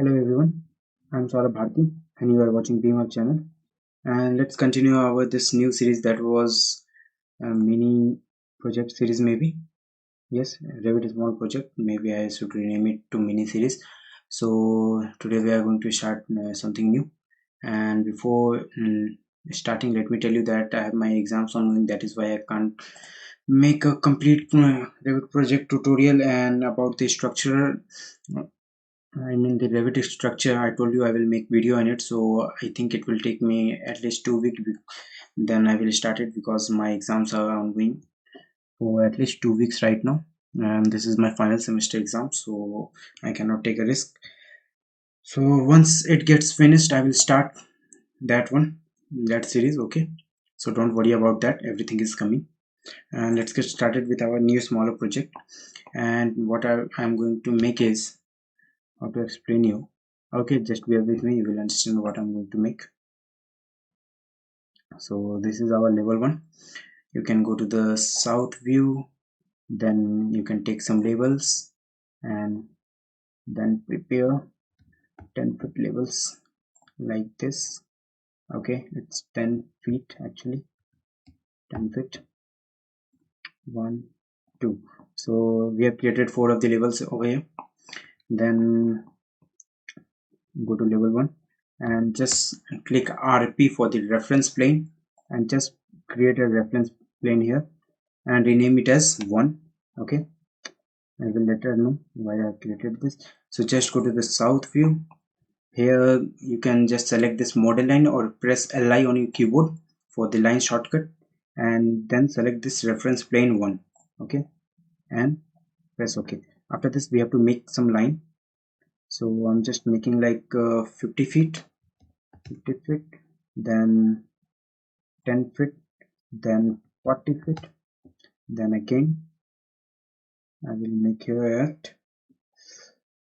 Hello everyone, I'm Saurabh Bharti and you are watching Beam Up channel, and let's continue our this new series that was a mini project series maybe. Yes, Revit small project, maybe I should rename it to mini series. So today we are going to start something new, and before starting let me tell you that I have my exams ongoing, that is why I can't make a complete Revit project tutorial and about the structure. I mean the Revit structure, I told you I will make video on it, so I think it will take me at least 2 weeks. Then I will start it because my exams are ongoing for at least 2 weeks right now. And this is my final semester exam, so I cannot take a risk. So once it gets finished, I will start that one, that series, okay? So don't worry about that, everything is coming. And let's get started with our new smaller project. And what I'm going to make is, how to explain you, okay, just bear with me, you will understand what I'm going to make. So this is our level 1. You can go to the south view, then you can take some labels and then prepare 10-foot labels like this. Okay, it's 10 feet actually, 10 feet, 1 2. So we have created 4 of the labels over here. Then go to level 1 and just click RP for the reference plane and just create a reference plane here and rename it as 1. Okay, I will later know why I created this. So just go to the south view. Here you can just select this model line or press LI on your keyboard for the line shortcut, and then select this reference plane 1. Okay, and press OK. After this we have to make some line, so I'm just making like 50 feet, then 10 feet, then 40 feet, then again I will make here at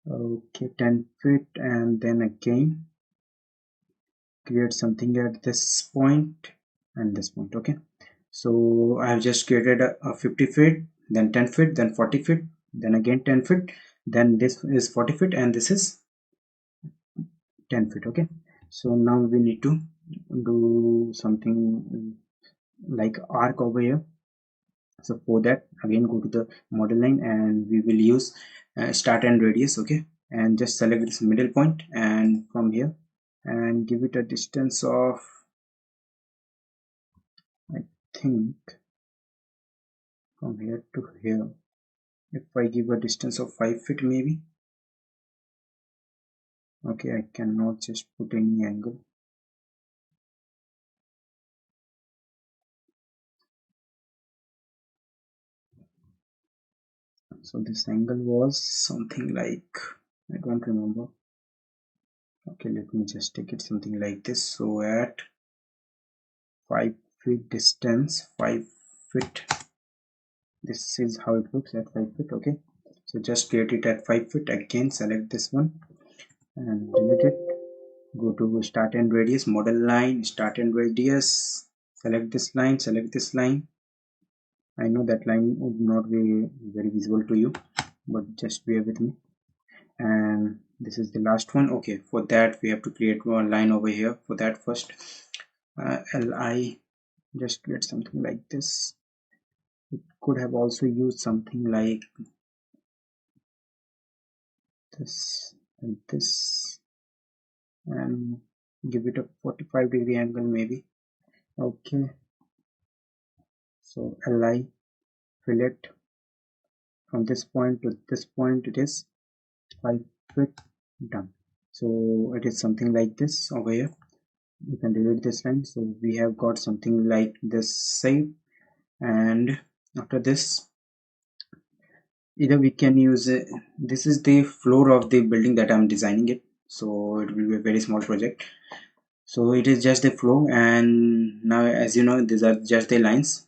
okay 10 feet, and then again create something at this point and this point. Okay, so I have just created a 50 feet, then 10 feet, then 40 feet, then again 10 feet, then this is 40 feet, and this is 10 feet. Okay, so now we need to do something like arc over here. So for that, again go to the model line and we will use start and radius. Okay, and just select this middle point and from here and give it a distance of, I think, from here to here. If I give a distance of 5 feet maybe. Okay, I cannot just put any angle. So this angle was something like, I don't remember. Okay, let me just take it something like this. So at 5 feet distance, 5 feet, this is how it looks at 5 feet. Okay, so just create it at 5 feet. Again select this one and delete it. Go to start and radius, model line, start and radius, select this line, select this line. I know that line would not be very visible to you, but just bear with me. And this is the last one. Okay, for that we have to create one line over here. For that, first LI, just create something like this. It could have also used something like this and this, and give it a 45-degree angle maybe. Okay, so LI fillet from this point to this point, it is 5 feet, done. So it is something like this over here. You can delete this line. So we have got something like this shape, and after this either we can use this is the floor of the building that I'm designing it, so it will be a very small project. So it is just the floor, and now as you know these are just the lines.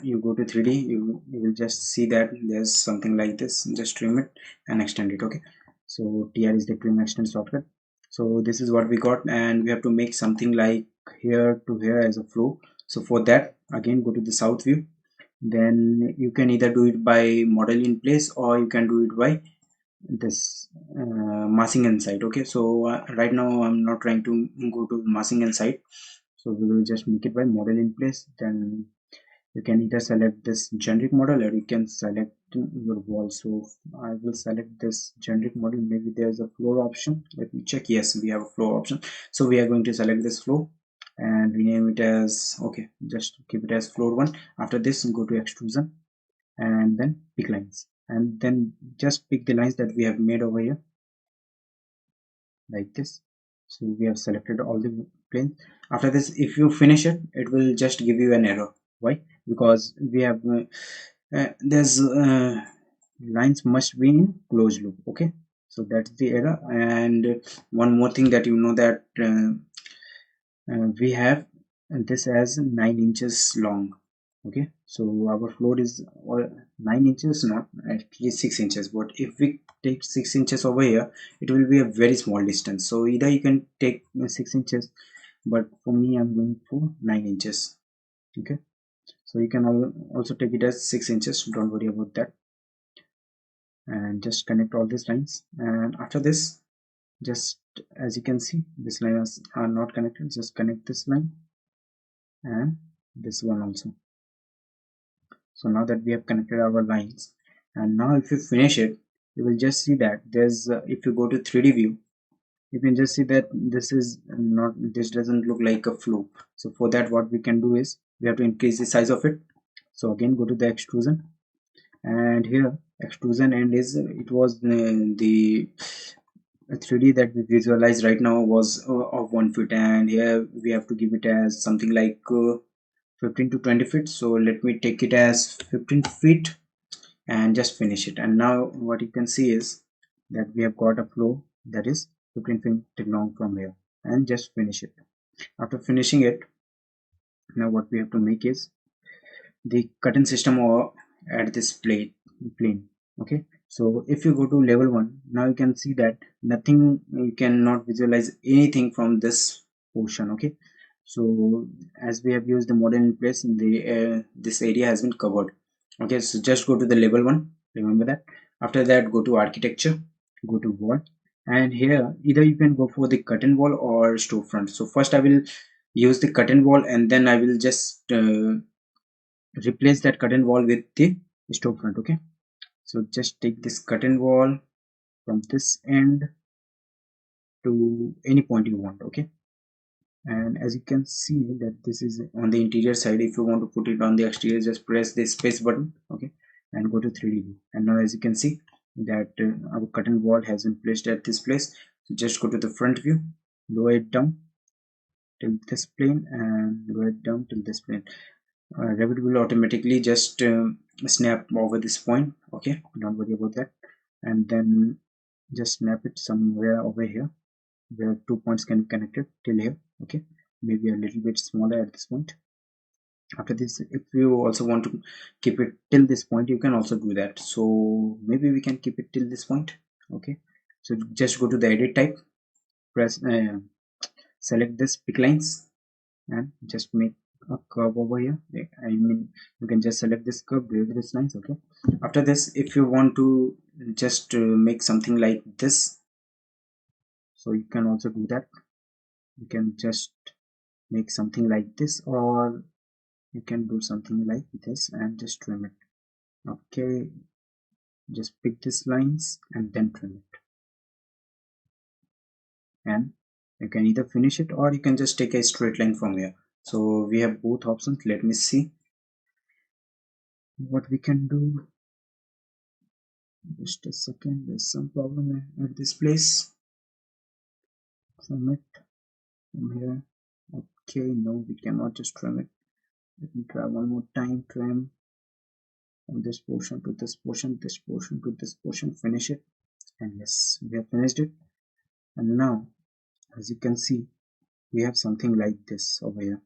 You go to 3D, you will just see that there's something like this. Just trim it and extend it. Okay, so TR is the trim extend shortcut. So this is what we got, and we have to make something like here to here as a flow. So for that, again go to the south view. Then you can either do it by model in place or you can do it by this massing inside. Okay, so right now I'm not trying to go to massing inside, so we will just make it by model in place. Then you can either select this generic model or you can select your wall. So I will select this generic model. Maybe there's a floor option. Let me check. Yes, we have a floor option. So we are going to select this floor and rename it as, okay, just keep it as floor 1. After this, go to extrusion and then pick lines, and then just pick the lines that we have made over here like this. So we have selected all the planes. After this, if you finish it, it will just give you an error. Why? Because we have there's lines must be in closed loop. Okay, so that's the error. And one more thing that you know, that we have this as 9 inches long. Okay, so our floor is 9 inches, not actually 6 inches, but if we take 6 inches over here, it will be a very small distance. So either you can take 6 inches, but for me I'm going for 9 inches. Okay, so you can also take it as 6 inches, don't worry about that. And just connect all these lines, and after this, just as you can see, these lines are not connected. Just connect this line and this one also. So now that we have connected our lines, and now if you finish it, you will just see that there's if you go to 3D view, you can just see that this doesn't look like a flow. So for that, what we can do is we have to increase the size of it. So again, go to the extrusion, and here extrusion end is it was the 3D that we visualize right now was of 1 foot, and here we have to give it as something like 15 to 20 feet. So let me take it as 15 feet and just finish it. And now what you can see is that we have got a flow that is 15 feet long from here, and just finish it. After finishing it, now what we have to make is the curtain system or at this plane. Okay, so if you go to level 1, now you can see that nothing, you cannot visualize anything from this portion. Okay, so as we have used the model in place, the this area has been covered. Okay, so just go to the level 1, remember that. After that, go to architecture, go to wall, and here either you can go for the curtain wall or storefront. So first I will use the curtain wall, and then I will just replace that curtain wall with the storefront. Okay, so just take this curtain wall from this end to any point you want. Okay, and as you can see that this is on the interior side. If you want to put it on the exterior, just press the space button. Okay, and go to 3D view, and now as you can see that our curtain wall has been placed at this place. So just go to the front view, lower it down till this plane, and lower it down till this plane. Revit will automatically just snap over this point. Okay, don't worry about that. And then just snap it somewhere over here where 2 points can be connected till here. Okay, maybe a little bit smaller at this point. After this, if you also want to keep it till this point, you can also do that. So maybe we can keep it till this point. Okay, so just go to the edit type, press select this pick lines, and just make a curve over here. I mean, you can just select this curve, drag this lines. Okay, after this, if you want to just make something like this, so you can also do that. You can just make something like this, or you can do something like this and just trim it. Okay, just pick these lines and then trim it, and you can either finish it or you can just take a straight line from here. So we have both options. Let me see what we can do. Just a second, there's some problem at this place. Trim it from here. Okay, no, we cannot just trim it. Let me try one more time. Trim from this portion to this portion, this portion to this portion, finish it. And yes, we have finished it. And now, as you can see, we have something like this over here.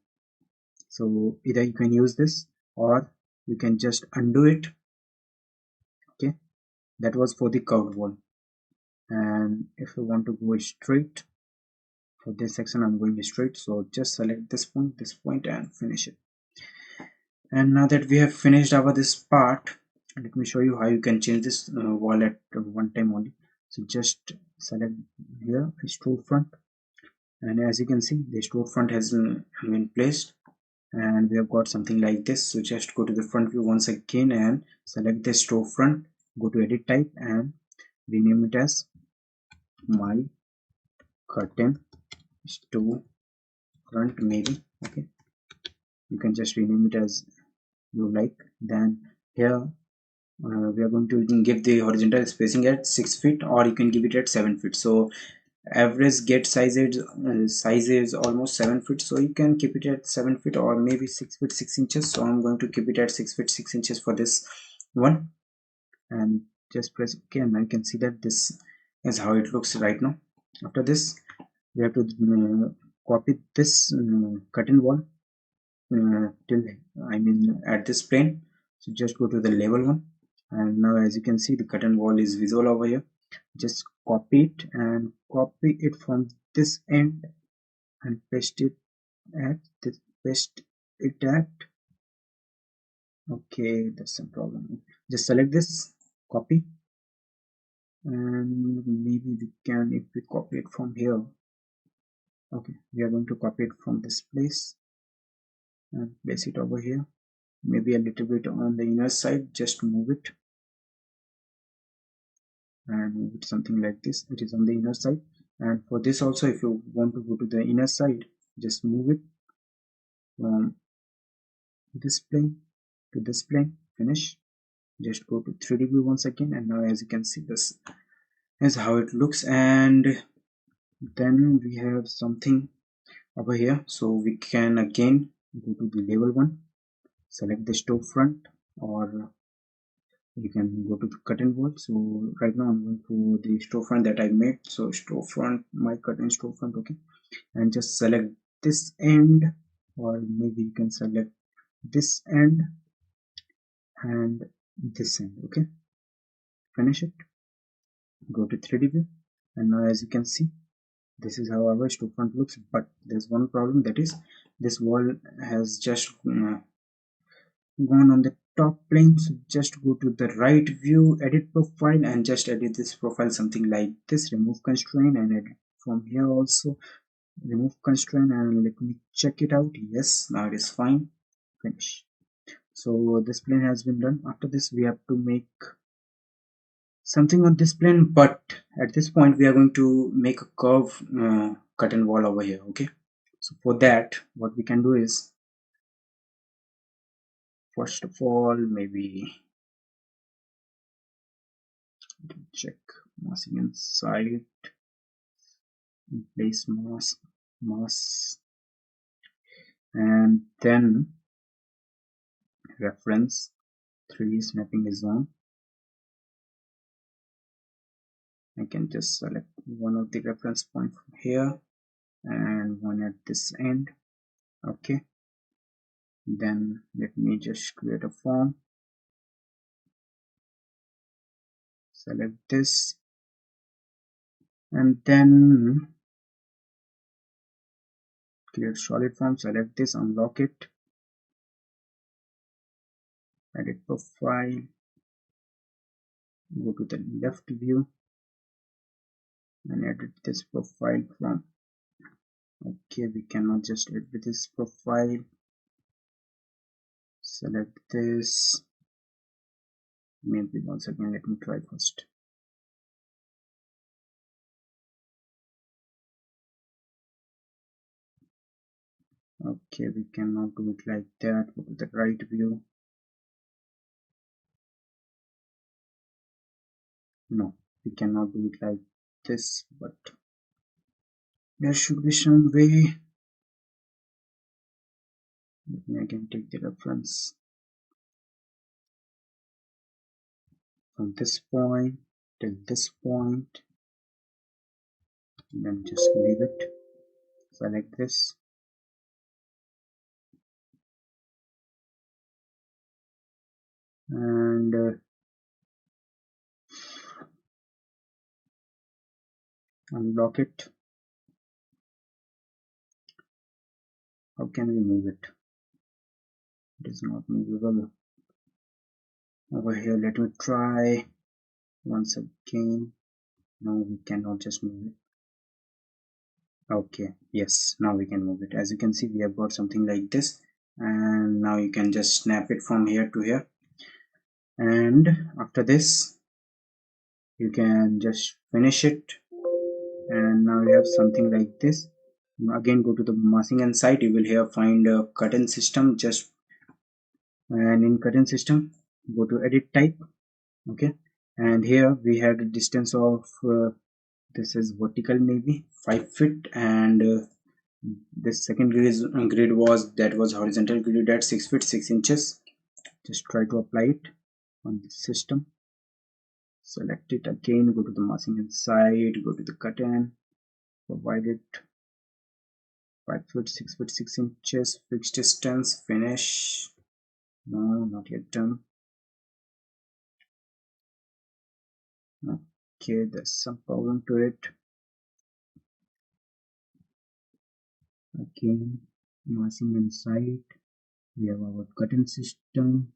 So either you can use this or you can just undo it. Okay, that was for the curved wall. And if you want to go straight, for this section I'm going straight, so just select this point and finish it. And now that we have finished our this part, let me show you how you can change this wall at one time only. So just select here storefront, and as you can see the storefront has been placed, and we have got something like this. So just go to the front view once again and select the storefront, go to edit type and rename it as my curtain storefront maybe. Okay, you can just rename it as you like. Then here we are going to give the horizontal spacing at 6 feet, or you can give it at 7 feet. So average gate size is almost 7 feet, so you can keep it at 7 feet or maybe 6 feet 6 inches. So I'm going to keep it at 6 feet 6 inches for this one, and just press OK, and I can see that this is how it looks right now. After this we have to copy this curtain wall till at this plane. So just go to the level one, and now as you can see the curtain wall is visible over here. Just copy it and copy it from this end and paste it at this, paste it at, okay, that's some problem. Just select this, copy, and maybe we can, if we copy it from here, okay, we are going to copy it from this place and place it over here, maybe a little bit on the inner side. Just move it and move it something like this. It is on the inner side. And for this also, if you want to go to the inner side, just move it from this plane to this plane, finish. Just go to 3D view once again, and now as you can see this is how it looks. And then we have something over here, so we can again go to the level one, select the storefront, or you can go to the curtain wall. So right now I'm going to the storefront that I made. So storefront, my curtain storefront, okay, and just select this end, or maybe you can select this end and this end. Okay, finish it, go to 3D view, and now as you can see this is how our storefront looks. But there's one problem, that is this wall has just gone on the top plane. So just go to the right view, edit profile, and just edit this profile something like this, remove constraint, and edit from here also, remove constraint, and let me check it out. Yes, now it is fine, finish. So this plane has been done. After this we have to make something on this plane, but at this point we are going to make a curve curtain wall over here. Okay, so for that what we can do is, first of all, maybe check massing inside, place mass, and then reference 3D snapping is on. I can just select one of the reference point from here and one at this end. Okay, then let me just create a form, select this, and then create solid form, select this, unlock it, edit profile, go to the left view and edit this profile from, okay, we cannot just edit this profile, select this, maybe once again let me try first. Okay, we cannot do it like that. Go to the right view. No, we cannot do it like this, but there should be some way. Let me again take the reference from this point till this point, and then just leave it, select this, and unlock it. How can we move it? It is not movable over here. Let me try once again. No, we cannot just move it. Okay, yes, now we can move it. As you can see, we have got something like this, and now you can just snap it from here to here. And after this, you can just finish it, and now you have something like this. Again, go to the masking and site. You will here find a curtain system. Just and in curtain system, go to edit type. Okay, and here we had a distance of this is vertical, maybe 5 feet, and this second grid was that was horizontal grid at 6 feet 6 inches. Just try to apply it on the system. Select it again, go to the masking inside, go to the curtain, provide it 5 feet 6 feet 6 inches, fixed distance, finish. No, not yet done. Okay, there's some problem to it. Again, masking inside, we have our curtain system,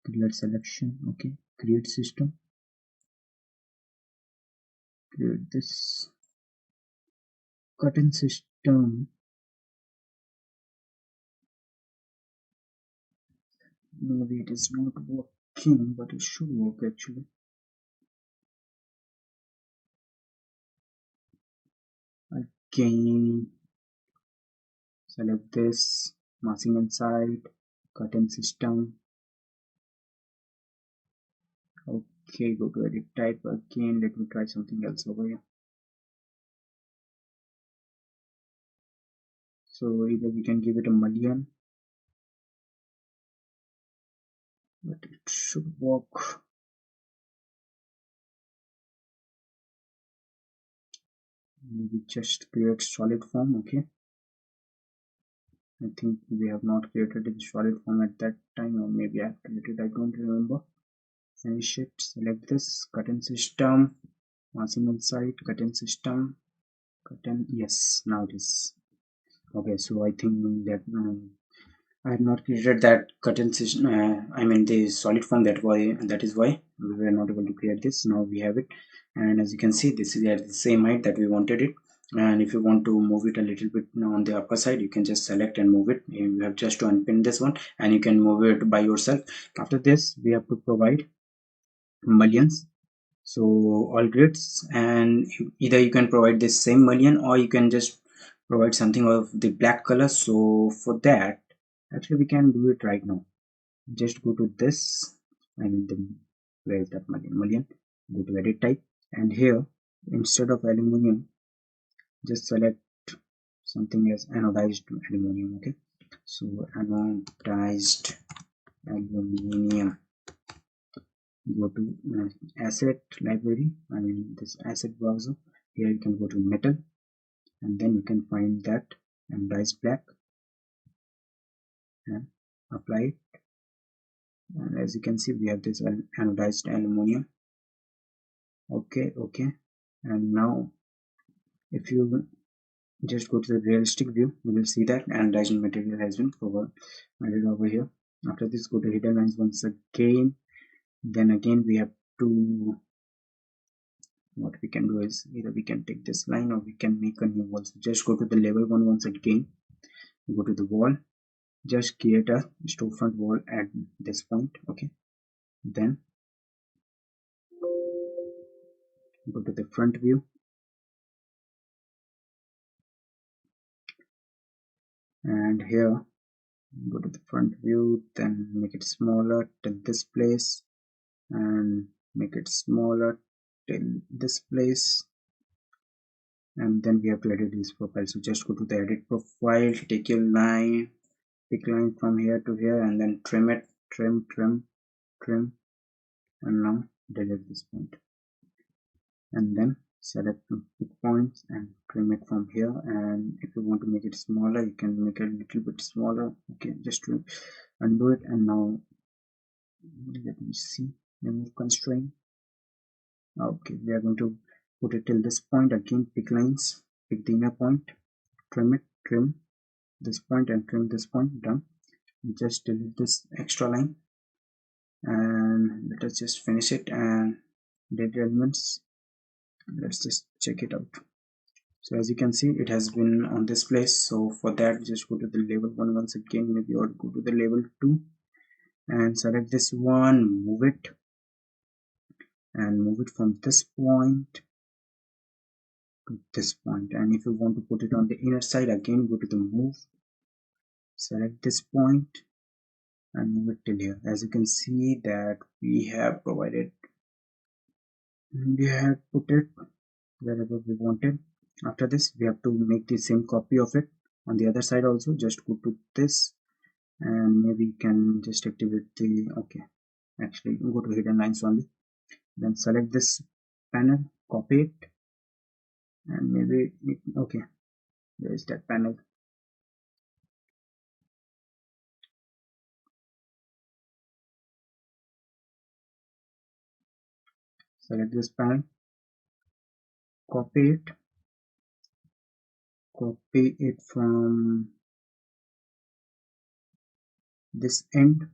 create selection. Okay, create system, create this curtain system. Maybe it is not working, but it should work actually. Again, select this, masking inside, curtain system. Okay, go to edit type again. Let me try something else over here. So either we can give it a mullion, but it should work. Maybe just create solid form. Okay, I think we have not created a solid form at that time, or maybe I have created, I don't remember. Finish it, select this curtain system, masking inside, curtain system, curtain. Yes, now it is okay. So I think that I have not created that curtain system. I mean the solid form. That is why we were not able to create this. Now we have it, and as you can see, this is at the same height that we wanted it. And if you want to move it a little bit on the upper side, you can just select and move it. You have just to unpin this one, and you can move it by yourself. After this, we have to provide mullions. So all grids, and either you can provide this same mullion, or you can just provide something of the black color. So for that, actually we can do it right now. Just go to this, and where is that mullion? Go to edit type, and here instead of aluminum, just select something as anodized aluminum. Okay, so anodized aluminum. Go to asset library, I mean this asset browser. Here you can go to metal, and then you can find that anodized black and apply it. And as you can see, we have this anodized aluminum. Okay, and now if you just go to the realistic view, you will see that anodized material has been provided over here. After this, go to hidden lines once again. Then again we have to, what we can do is either we can take this line or we can make a new wall. So just go to the level 1 once again, go to the wall, just create a storefront wall at this point. Okay, then go to the front view, and here go to the front view, then make it smaller till this place, and make it smaller till this place, and then we have to edit this profile. So just go to the edit profile, take your line, pick line from here to here, and then trim it, trim, and now delete this point, and then select pick points and trim it from here. And if you want to make it smaller, you can make it a little bit smaller. Okay, just to undo it, and now let me see, remove constraint. Okay, we are going to put it till this point. Again, pick lines, pick the inner point, trim it, trim this point and trim this point. Done. Just delete this extra line, and let us just finish it and delete elements. Let's just check it out. So as you can see, it has been on this place. So for that, just go to the level 1 once again, maybe, or go to the level 2 and select this one, move it, and move it from this point to this point. And if you want to put it on the inner side, again go to the move, select this point and move it till here. As you can see that we have put it wherever we wanted. After this, we have to make the same copy of it on the other side also. Just go to this and maybe you can just activate the, okay, actually go to hidden lines only, then select this panel, copy it, and maybe okay, there is that panel. Select this panel, copy it from this end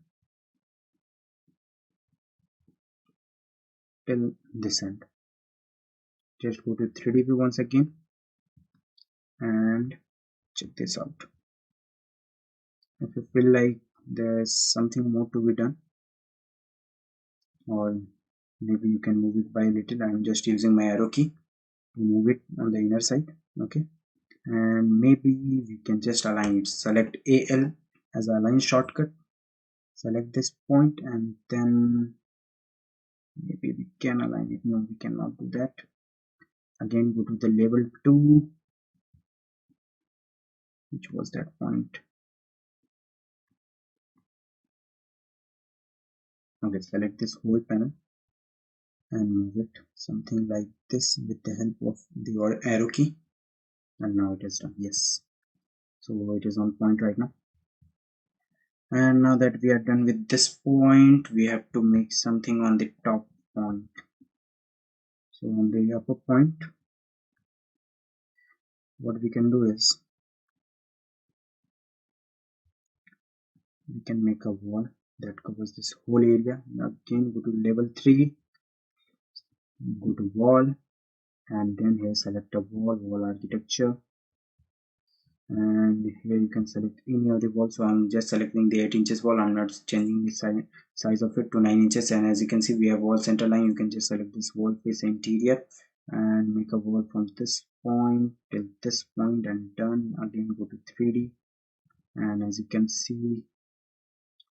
till this end. Just go to 3D view once again and check this out. If you feel like there's something more to be done, or maybe you can move it by a little. I'm just using my arrow key to move it on the inner side. Okay, and maybe we can just align it. Select AL as align shortcut, select this point, and then maybe we can align it. No, we cannot do that. Again, go to the level 2, which was that point. Okay, select this whole panel and move it something like this with the help of the arrow key, and now it is done. Yes, so it is on point right now. And now that we are done with this point, we have to make something on the top point. So on the upper point, what we can do is we can make a wall that covers this whole area. Now again, go to level 3, go to wall, and then here select a wall architecture, and here you can select any of the wall. So I'm just selecting the 8 inches wall. I'm not changing the size of it to 9 inches. And as you can see, we have wall center line. You can just select this wall face interior and make a wall from this point till this point, and done. Again, go to 3D, and as you can see,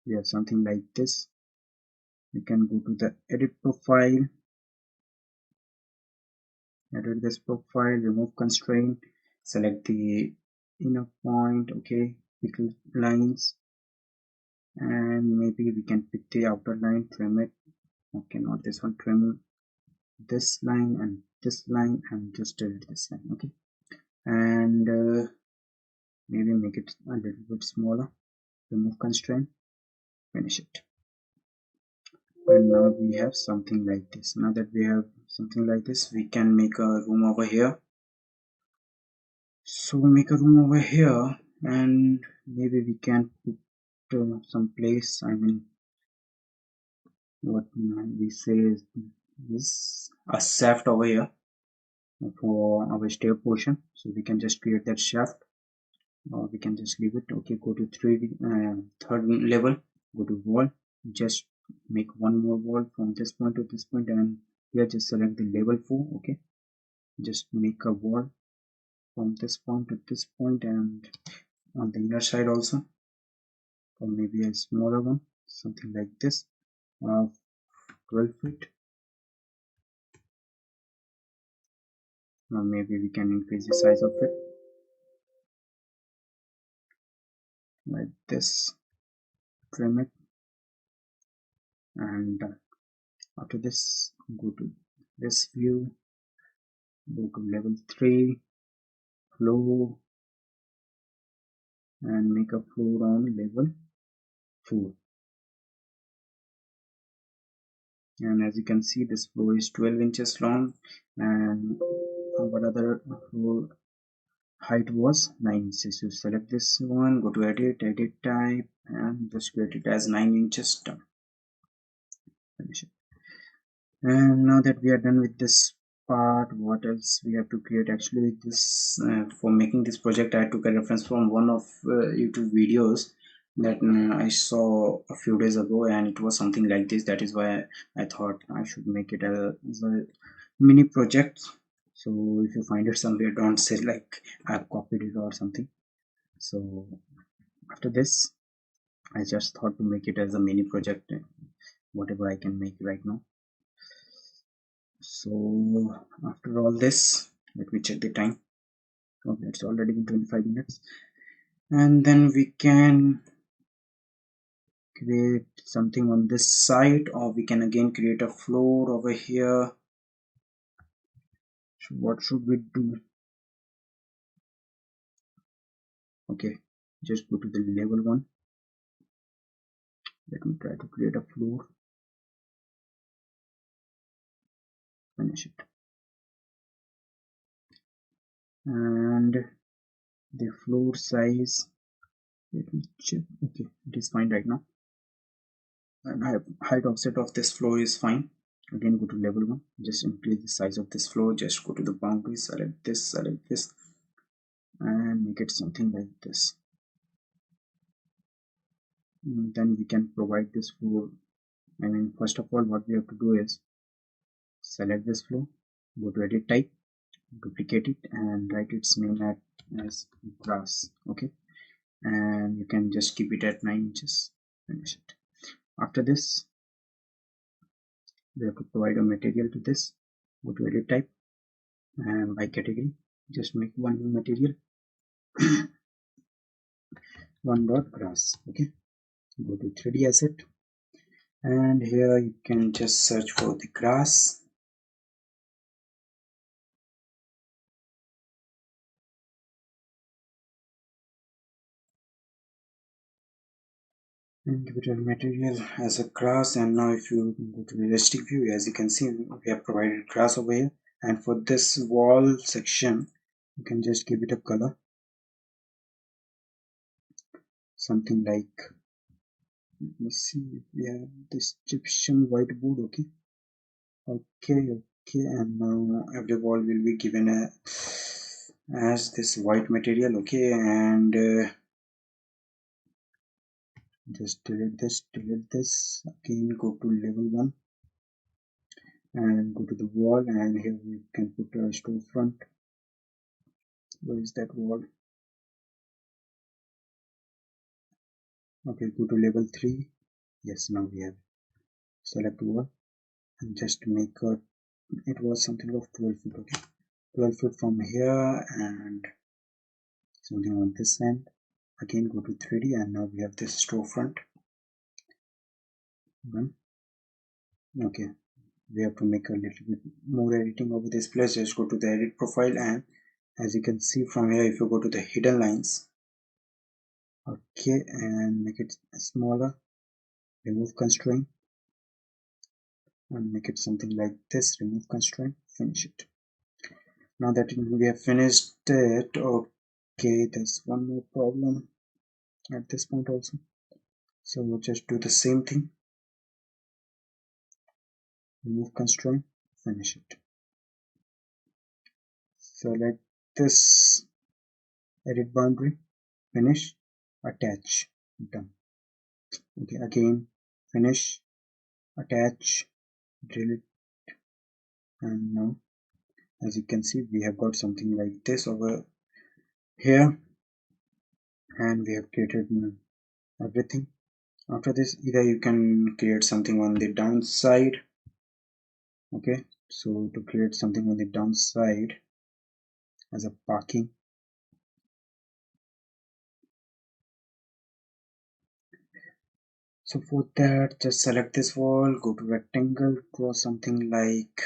we have something like this. You can go to the edit profile, edit this profile, remove constraint, select the inner point, okay, pick lines, and maybe we can pick the outer line, trim it. Okay, not this one, trim this line and this line, and just delete this line. Okay, and maybe make it a little bit smaller, remove constraint, finish it. And now we have something like this. Now that we have something like this, we can make a room over here. So make a room over here, and maybe we can put some place, I mean, what we say is this, a shaft over here for our stair portion. So we can just create that shaft, or we can just leave it. Okay, go to 3D, third level, go to wall, just make one more wall from this point to this point, and here just select the level 4. Okay, just make a wall from this point to this point, and on the inner side also, or maybe a smaller one, something like this, of 12 feet, or maybe we can increase the size of it like this, trim it, and after this, go to this view, go to level 3, floor, and make a floor on level 4. And as you can see, this floor is 12 inches long, and our other floor height was 9 inches. So select this one, go to edit type, and just create it as 9 inches. Done. Finish it. And now that we are done with this part, what else we have to create? Actually, this for making this project, I took a reference from one of YouTube videos that I saw a few days ago, and it was something like this. That is why I thought I should make it as a mini project. So if you find it somewhere, don't say like I've copied it or something. So after this, I just thought to make it as a mini project, whatever I can make right now. So after all this, let me check the time. Oh, it's already been 25 minutes. And then we can create something on this side, or we can again create a floor over here. So what should we do? Okay, just go to the level 1. Let me try to create a floor. Finish it. And the floor size, let me check. Okay, it is fine right now. And height offset of this floor is fine. Again, go to level 1, just increase the size of this floor, just go to the boundary, select this, and make it something like this. Then we can provide this floor. I mean, first of all, what we have to do is select this floor, go to edit type, duplicate it, and write its name as grass. Okay, and you can just keep it at 9 inches. Finish it. After this, we have to provide a material to this. Go to edit type, and by category, just make one new material. One dot grass. Okay, go to 3D asset, and here you can just search for the grass. And give it a material as a grass. And now if you go to realistic view, as you can see, we have provided grass over here. And for this wall section, you can just give it a color, something like, let me see if we have this Egyptian whiteboard. Okay, and now every wall will be given a as this white material. Okay, and just delete this, again go to level 1 and go to the wall, and here we can put a storefront. Where is that wall? Okay, go to level 3. Yes, now we have select wall and just make a, it was something of 12 feet. Okay, 12 feet from here and something on this end. Again go to 3D, and now we have this storefront. Okay, we have to make a little bit more editing over this place. Just go to the edit profile, and as you can see from here, if you go to the hidden lines, okay, and make it smaller, remove constraint, and make it something like this, remove constraint, finish it. Now that we have finished it, okay, there's one more problem at this point also. So we'll just do the same thing, remove constraint, finish it. Select this, edit boundary, finish, attach, done. Okay, again finish, attach, delete, and now as you can see, we have got something like this over here, and we have created everything. After this, either you can create something on the downside. Okay, so to create something on the downside as a parking, so for that, just select this wall, go to rectangle, draw something like,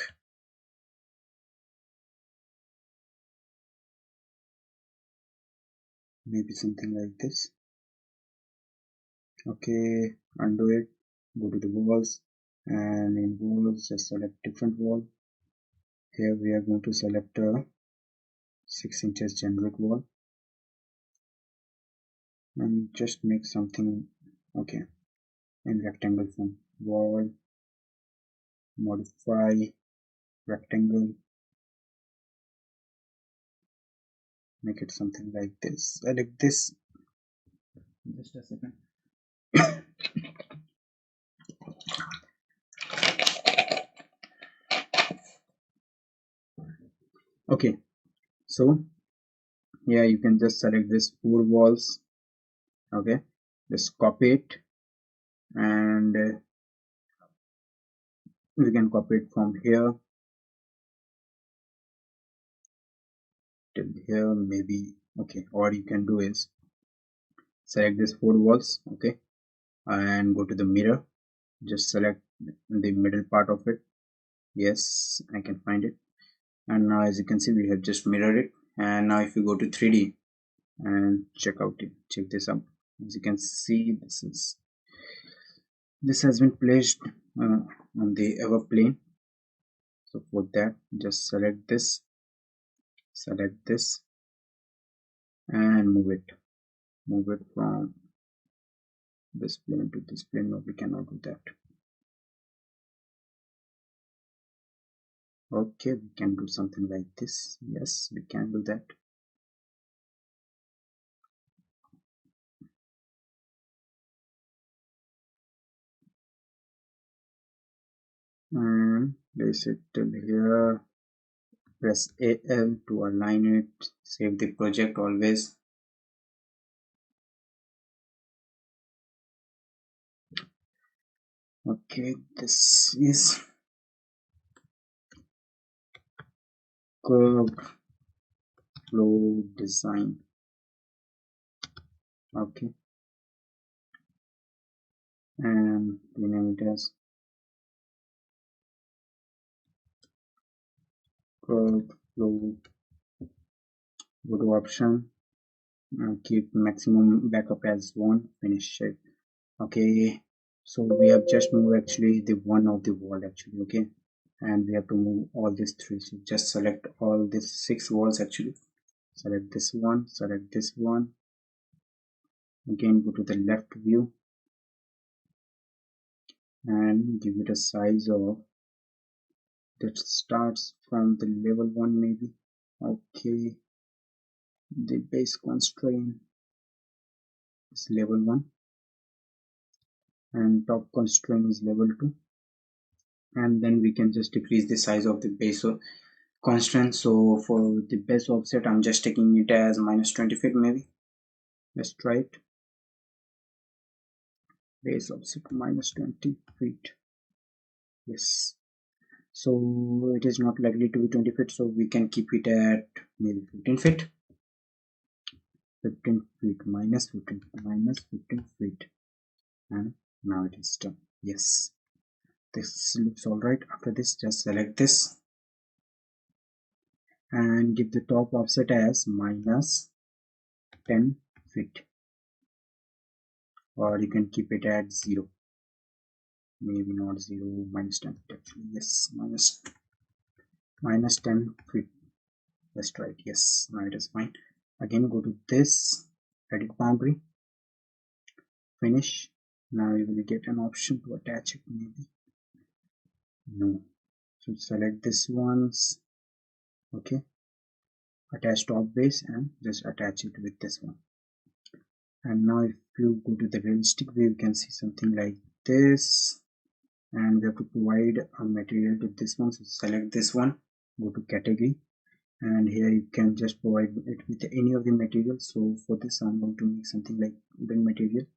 maybe something like this. Okay, undo it, go to the walls, and in walls just select different wall. Here we are going to select a 6 inches generic wall, and just make something, okay, in rectangle form. Wall, modify, rectangle, make it something like this. Select this. Just a second. Okay, so yeah, you can just select this 4 walls. Okay, just copy it, and we can copy it from here till here maybe. Okay, what you can do is select this 4 walls. Okay, and go to the mirror, just select the middle part of it. Yes, I can find it. And now as you can see, we have just mirrored it. And now if you go to 3D and check this out, as you can see, this has been placed on the ever plane. So for that, just select this and move it from this plane to this plane. No, we cannot do that. Okay, we can do something like this. Yes, we can do that. And place it till here. Press AL to align it. Save the project always. Okay, this is curve flow design. Okay, and rename it as curve flow. Go to option, keep maximum backup as 1, finish it. Okay, so we have just moved actually the one of the wall actually. Okay, and we have to move all these 3, so just select all these 6 walls actually. Select this one, again go to the left view and give it a size of that starts from the level 1 maybe. Okay, the base constraint is level 1 and top constraint is level 2, and then we can just decrease the size of the base constraint. So for the base offset, I'm just taking it as -20 feet maybe. Let's try it. Base offset -20 feet. Yes, so it is not likely to be 20 feet, so we can keep it at maybe 15 feet. 15 feet -15 feet, and now it is done. Yes, this looks all right. After this, just select this and give the top offset as -10 feet, or you can keep it at 0, maybe not 0, -10 feet actually. Yes, minus 10 feet. Let's try it. Yes, now it is fine. Again, go to this edit boundary, finish. Now you will get an option to attach it maybe. No, so select this ones. Okay, attach top base and just attach it with this one. And now if you go to the realistic view, you can see something like this, and we have to provide a material to this one. So select this one, go to category, and here you can just provide it with any of the materials. So for this, I'm going to make something like wooden material.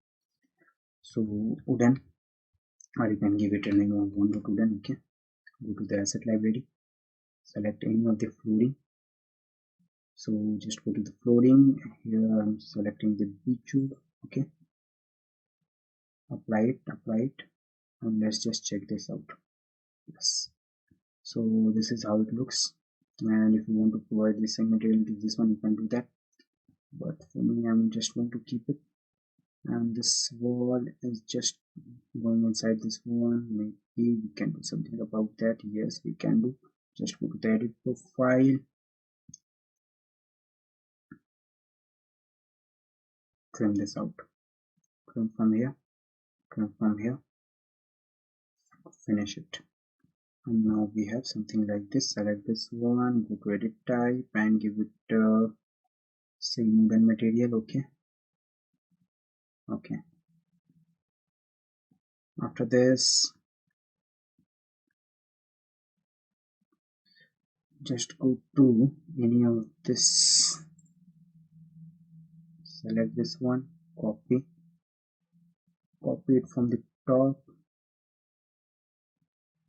So wooden, or you can give it a name of wooden. Okay, go to the asset library, select any of the flooring. So just go to the flooring. Here I'm selecting the beech. Okay, apply it, and let's just check this out. Yes, so this is how it looks. And if you want to provide the same material to this one, you can do that, but for me, I'm just going to keep it. And this wall is just going inside this one. Maybe we can do something about that. Yes, we can do. Just go to the edit profile, trim this out, trim from here, finish it. And now we have something like this. Select this one, go to edit type and give it say wooden material. Okay. After this, just go to any of this, select this one, copy it from the top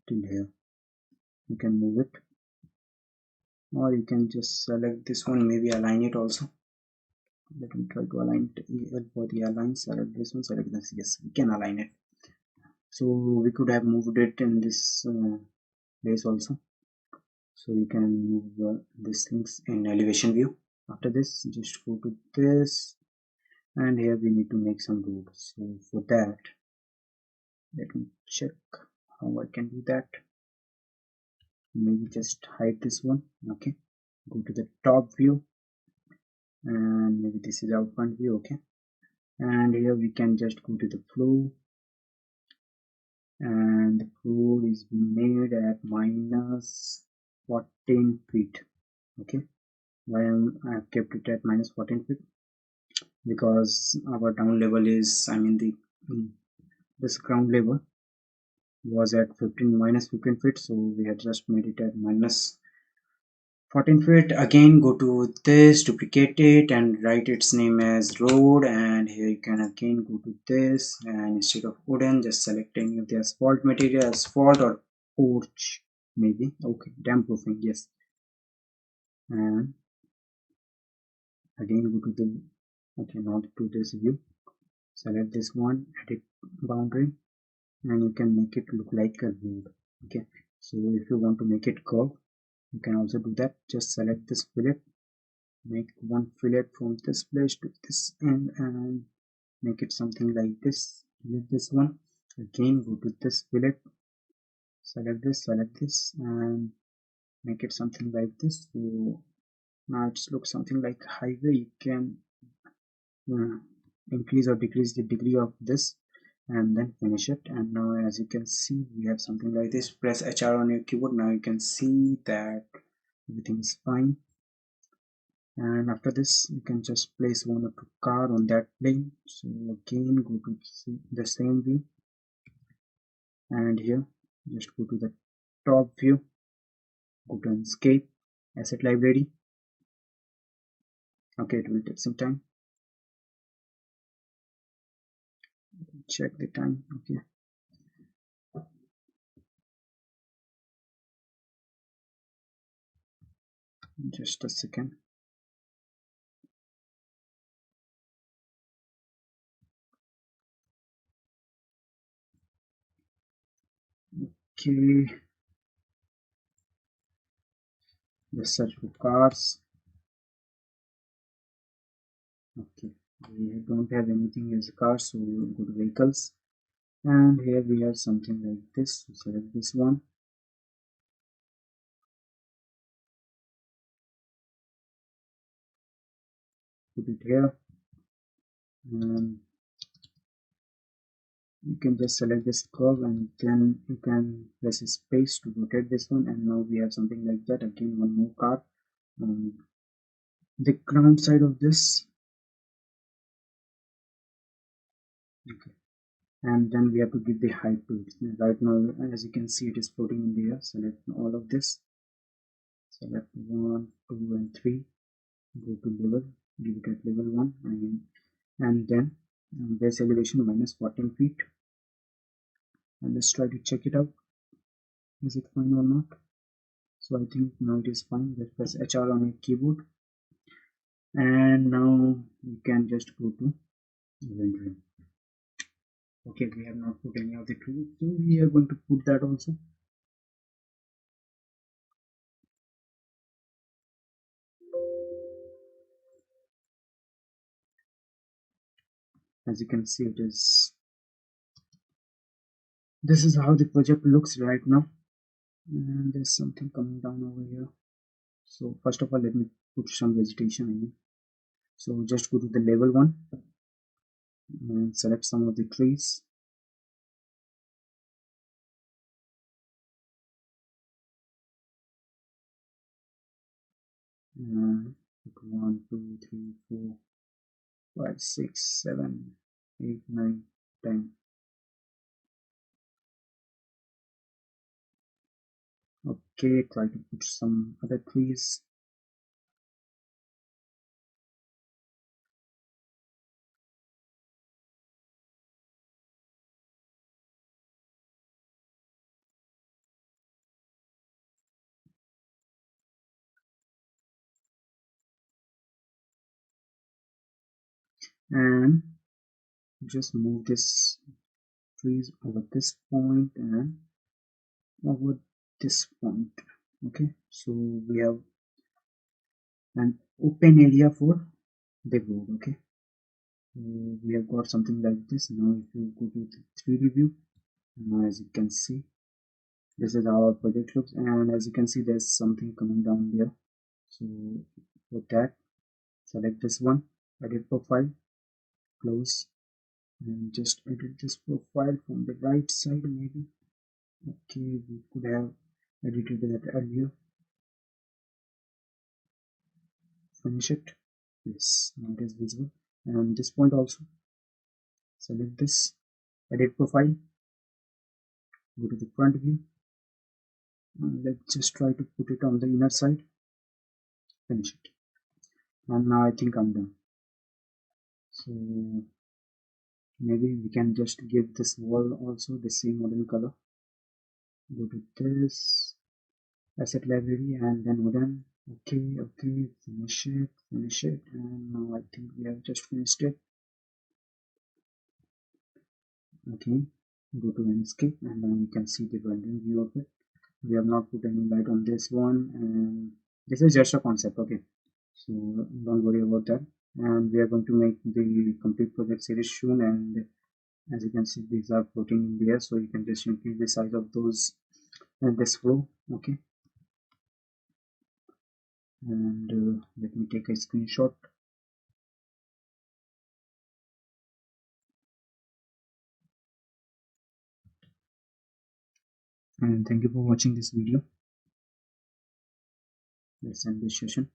till here. You can move it, or you can just select this one, maybe align it also. Let me try to align it. For the align, select this one, select this. Yes, we can align it. So we could have moved it in this place also. So you can move these things in elevation view. After this, just go to this, and here we need to make some roads. So for that, let me check how I can do that. Maybe just hide this one. Okay, go to the top view, and maybe this is our front view. Okay, and here we can just go to the flow, and the flow is made at minus 14 feet. Okay, why I have kept it at minus 14 feet, because our down level is, I mean, this ground level was at minus 15 feet, so we had just made it at minus 14 feet. Again, go to this, duplicate it, and write its name as road. And here you can again go to this, and instead of wooden, just select any of the asphalt material, asphalt or porch, maybe. Okay, damp proofing, yes. And again, go to the, okay, not to this view, select this one, edit boundary, and you can make it look like a road. Okay, so if you want to make it curve, you can also do that. Just select this fillet, make one fillet from this place to this end, and make it something like this. With this one, again go to this fillet, select this, and make it something like this. So now it looks something like highway. You can increase or decrease the degree of this, and then finish it. And now, as you can see, we have something like this. Press HR on your keyboard. Now you can see that everything is fine. And after this, you can just place one or two car on that plane. So again, go to the same view, and here just go to the top view, go to escape, asset library. Okay, it will take some time. Check the time. Okay, just a second. Okay, just search for cars. Okay, we don't have anything as cars, so we'll go to vehicles, and here we have something like this. So select this one, put it here, and you can just select this curve, and then you can press space to rotate this one, and now we have something like that. Again, one more car on the ground side of this. Okay, and then we have to give the height to it. Right now, as you can see, it is floating in the air. Select all of this, select 1, 2 and 3, go to level, give it at level 1, and then base elevation minus 14 feet, and let's try to check it out. Is it fine or not? So I think now it is fine. Let's press HR on your keyboard, and now you can just go to rendering. Okay, we have not put any of the trees, so we are going to put that also. As you can see, it is, this is how the project looks right now, and there's something coming down over here. So first of all, let me put some vegetation in. So just go to the level 1 and select some of the trees, 1 2 3 4 5 6 7 8 9 10. Okay, try to put some other trees. And just move this trees over this point and over this point. Okay, so we have an open area for the road. Okay, we have got something like this. Now if you go to the 3D view, now as you can see, this is how our project looks, and as you can see there's something coming down there. So for that, select this one, edit profile, close, and just edit this profile from the right side maybe. Okay, we could have edited that earlier. Finish it. Yes, now it is visible. And this point also, select this, edit profile, go to the front view, and let's just try to put it on the inner side. Finish it. And now I think I'm done. So maybe we can just give this wall also the same model color. Go to this asset library and then done. Okay, finish it, and now I think we have just finished it. Okay, go to landscape and then you can see the rendering view of it. We have not put any light on this one, and this is just a concept. Okay, so don't worry about that. And we are going to make the complete project series soon, and as you can see these are floating in the air, so you can just increase the size of those and this flow. Okay, and let me take a screenshot. And thank you for watching this video. Let's end this session.